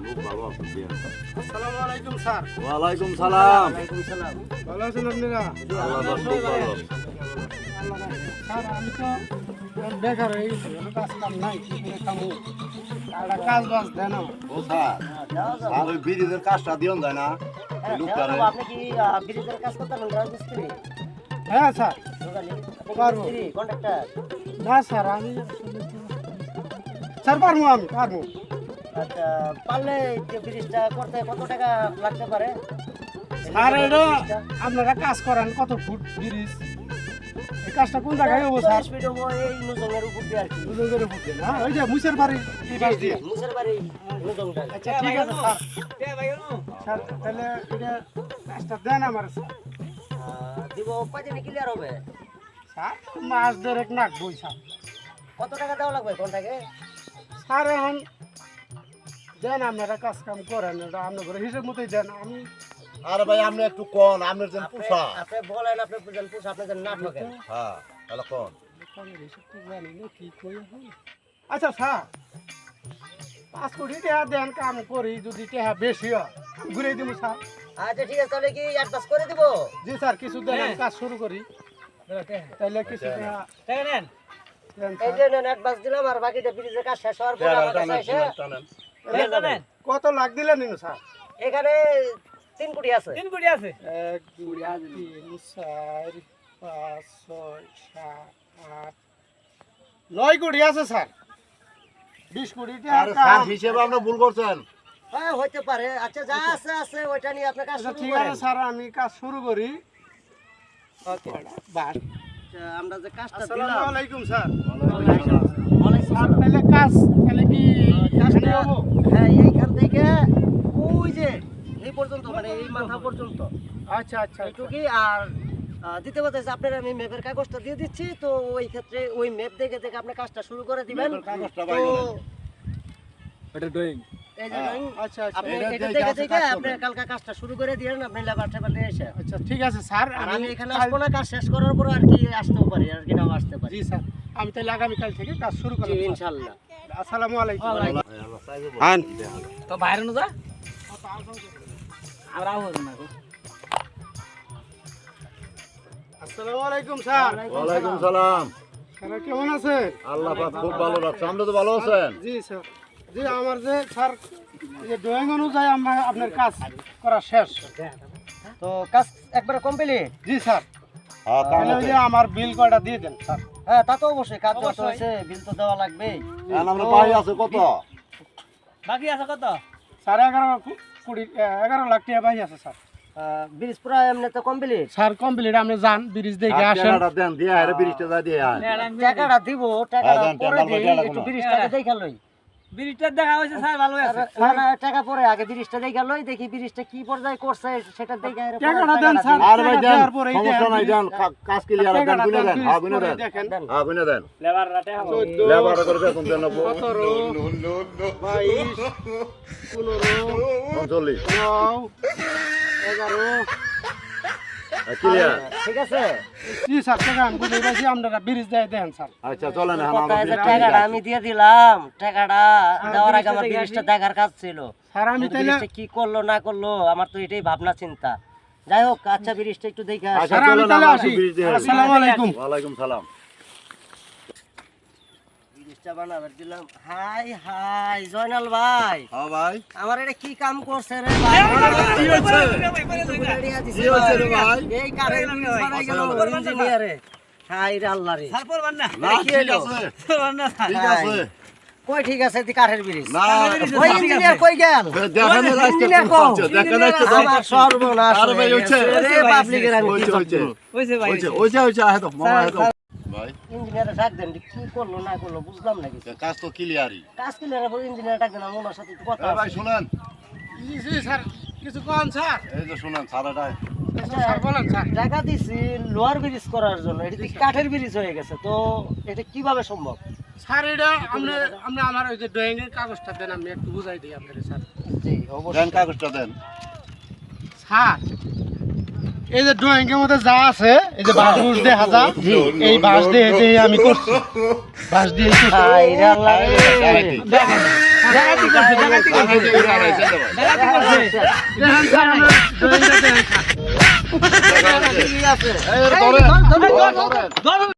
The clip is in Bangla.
লোক ভালো আছে দিয়ে। আসসালামু আলাইকুম স্যার। ওয়ালাইকুম সালাম। ওয়ালাইকুম সালাম। ভালো আছেন আপনারা? আল্লাহ খুব ভালো। স্যার আমি তো বেকার হয়ে গেছি, কোনো কাজ কাম নাই, কি করে খাবো? একটা কাজ বাজ দেন আমার। ও স্যার, স্যার ওই ব্রিজের কাজটা দিওন যায় না? হ্যাঁ, লোকটারে। দেওয়া যাবো। আপনি কি ব্রিজের কাজ করতে পারেন? রাজমিস্ত্রি? হ্যাঁ স্যার। দোকানে? আপনি কি পারবো। মিস্ত্রি, কন্ট্রাক্টর? না স্যার আমি স্যার পারবো, আমি পারবো। আচ্ছা, পারলে যে ব্রিজটা করতে কত টাকা লাগতে পারে? স্যার এটা আপনারা কাজ করেন কত ফুট ব্রিজ? এই কাজটা কোন জায়গায় হবো স্যার? 40 ফিট হবো, এই নুজঙ্গের উপর দিয়ে আর কি। দুজনের উপর দিয়ে না? ওই যে মুসের বাড়ি এই পাশ দিয়ে। মুসের বাড়ি নুজংটা। আচ্ছা ঠিক আছে স্যার। স্যার তাহলে এটা কাজটা দেন আমার স্যার। দিব কয়দিনে ক্লিয়ার হবে? স্যার মাস দেড়েক নাকবই স্যার। কত টাকা দেওয়া লাগবে কোনটাকে? স্যার এখন দেন, আপনারা কাজ কাম করেন, এটা আপনার হিসেব মতোই দেন। আমি আরে ভাই আপনি একটু কোন, আপনার যেন পোষা। আপনি বলেন, আপনি বুঝেন, পুষ আপনি যেন না ঠকেন। হ্যাঁ, তাহলে কোন। দোকানের হিসেব তো জানি না, কি কই এখন। আচ্ছা স্যার, 5 কোটি টাকা দেন, কাম করি, যদি টাকা বেশি হয় ঘুরে দিব স্যার। আচ্ছা ঠিক আছে, তাহলে কি অ্যাডভান্স করে দিব? জি স্যার, কিছু দেন, আমি কাজ শুরু করি। তাহলে কিছু টাকা দেন এই স্যার। যে নেন, অ্যাডভান্স দিলাম, আর বাকিটা ব্রিজের কাজ শেষ হওয়ার পরে আমার কাছে এসে দিয়ে যাবেন। কত লাখ দিলেন নিন স্যার? এখানে 3 কোটি আছে। 1 2 3 4 5 6 7 8 9 কোটি আছে স্যার। 20 কোটি আরে স্যার হিসেবে আপনি ভুল করছেন। হ্যাঁ হইতে পারে। আচ্ছা যা আছে আছে ওইটা নিয়ে আপনি কাজ শুরু ঠিক করেন। আছে স্যার, আমি কাজ শুরু করি। ওকে। বাস। আচ্ছা, আমরা যে কাজটা আসসালামু দিলাম, আলাইকুম স্যার। ওয়ালাইকুম স্যার সালাম। তাহলে কাজ তাহলে কি কাজটা এখানে হবো? হ্যাঁ এইখান থেকে ওই যে এই পর্যন্ত, মানে এই মাথা পর্যন্ত আচ্ছা আচ্ছা আচ্ছা। এইটুকুই। আর দ্বিতীয় কথা হচ্ছে আপনার আমি ম্যাপের কাগজটা দিয়ে দিচ্ছি, তো ওই ক্ষেত্রে ওই ম্যাপ দেখে দেখে আপনি কাজটা শুরু করে দিবেন। ম্যাপের কাগজটা তো বাইরে নেন। এই যে drawing, আচ্ছা আচ্ছা আপনি এটা এটা দেখে দেখে আছে দেখে কাজ আপনি করবেন। কালকে কাজটা শুরু করে দিয়েন, আপনি লেবার টেবার নিয়ে এসে। আচ্ছা ঠিক আছে স্যার, আর আমি এখানে কাল- আসবো না, কাজ শেষ করার পর আর কি আসতেও পারি, আর কি নাও আসতে পারি। জি স্যার, আমি তাহলে আগামীকাল থেকে কাজ শুরু জি করলাম স্যার। ইনশাআল্লাহ। আসসালামু আলাইকুম। আন। তো বাইরে নো যা আর আওয়াজ না গো। আসসালামু আলাইকুম স্যার। ওয়ালাইকুম সালাম। স্যার কেমন আছেন? আল্লাহ পাক খুব ভালো রাখছে। আপনি তো ভালো আছেন? জি স্যার। জি আমার যে স্যার এই যে ড্রয়িং অনুযায়ী আমরা আপনার কাজ করা শেষ। তো কাজ একবারে কমপ্লিট? জি স্যার। হ্যাঁ, তাহলে ওই যে আমার বিল কয়টা দিয়ে দেন স্যার। হ্যাঁ তা তো অবশ্যই, কাজ যত হয়েছে বিল তো দেওয়া লাগবেই। আপনার ভাই আছে কত? বাকি আছে কত? স্যার 11 লাখ টাকা বাকি আছে স্যার। ব্রিজ পুরো এমনি তো কমপ্লিট। স্যার কমপ্লিট, আপনি যান ব্রিজ দেখে আসেন। টাকাটা দেন, দিয়ে আরে ব্রিজটা যা দিয়ে আয়। টাকাটা দিব, টাকাটা দেন, পরে টাকা দিই, পয়সা একটু লাগবে না। ব্রিজটাকে দেখা লই। ব্রিজটা দেখা হয়েছে স্যার, ভালো আছে। না, না, টাকা পরে, আগে ব্রিজটা দেখা লই, দেখি ব্রিজটা কি পর্যায়ে করছে সেটা দেখে এর পরে টাকাটা দেন টাকাটা স্যার। দিই। আর ভাই দেন, দেওয়ার পরেই সমস্যা দেন। নাই, দেন। কাজ ক্লিয়ার দেন, টাকাটা গুনে দেন, দেন। হ্যাঁ, গুনে ব্রিজ দেন। দেখেন। হ্যাঁ, গুনে দেন। লেবার রাতে হবে। 14, লেবার করে বেতন দেন। 17, 22, 15, 39 9, 11। ক্লিয়ার। ঠিক আছে। জি স্যার, টাকা আমি বুঝে পাইছি, আপনারা ব্রিজ দিয়ে দেন স্যার। আচ্ছা চলেন এখন কথা আমরা আছে, ব্রিজটা টাকাটা দেখি। আমি দিয়ে দিলাম, টাকাটা দেওয়ার আগে আমার ব্রিজটা দেখার কাজ ছিল। স্যার আমি কিন্তু তাহলে ব্রিজটা কি করলো না করলো আমার তো এটাই ভাবনা চিন্তা। যাই হোক, আচ্ছা ব্রিজটা একটু দেখে আসি। আচ্ছা স্যার, আমি চলেন তাহলে আমরা আসি। ব্রিজ দেখে আসি। আসসালামু আলাইকুম। ওয়ালাইকুম সালাম। ব্রিজটা বানাবার দিলাম। হাই হাই জয়নাল ভাই, হ্যাঁ ভাই। আমার এটা কি কাম করছে রে ভাই? কি হয়েছে? বুড়াড়িয়া দিছে কি হয়েছে রে ভাই? এই কারেন্ট ব্রিজ বানাই গেল ইঞ্জিনিয়ারে। হাই রে আল্লাহ রে। স্যার পড়বেন না। না কি ঠিক হলো? আছে, পড়বেন না স্যার। ঠিক আছে। কই ঠিক আছে দি কাঠের ব্রিজ? না ওই ইঞ্জিনিয়ার কই গেল? দেখেন ইঞ্জিনিয়ার কো? দেখেন আমার সর্বনাশ আরে ভাই, হয়ে হচ্ছে। গেছে রে, পাবলিকের আমি কি হয়েছে হয়েছে করব? হইছে ভাই। হয়েছে আহে তো মামা আহে তো ভাই। ইঞ্জিনিয়ারে ডাক দেন, কি করলো না করলো বুঝলাম না কিছু। কাজ তো ক্লিয়ারই। কাজ ক্লিয়ার হবে, ইঞ্জিনিয়ার ডাক দেন, আমার ওনার সাথে একটু কথা ভাই আছে। শুনেন, জি জি স্যার, কিছু কোন স্যার? এই যে শুনেন সারাটাই স্যার বলেন স্যার। টাকা দিছি লোহার ব্রিজ করার জন্য, এটা তো কাঠের ব্রিজ হয়ে গেছে, তো এটা কিভাবে সম্ভব? স্যার এটা আপনি আমার ওই যে ড্রয়িং এর কাগজটা দেন, আমি একটু বুঝাই দিই আপনাকে স্যার। জি দেন, অবশ্যই। কাগজটা দেন। স্যার এই যে ড্রয়িং এর মধ্যে যা আছে, এই যে বাঁশ বুশ দিয়ে হাজা, এই বাঁশ দিয়ে আমি করছি, বাঁশ দিয়ে করছি। হাই রে আল্লাহ রে। দেখেন। ডাকাতি করছে ডাকাতি করছে ডাকাতি করছে দেখেন স্যার আমার দোয়েলটা দেখেন স্যার। ঠিক আছে এই ধরেন ধর, ধর, ধর, ধরেন ধরুন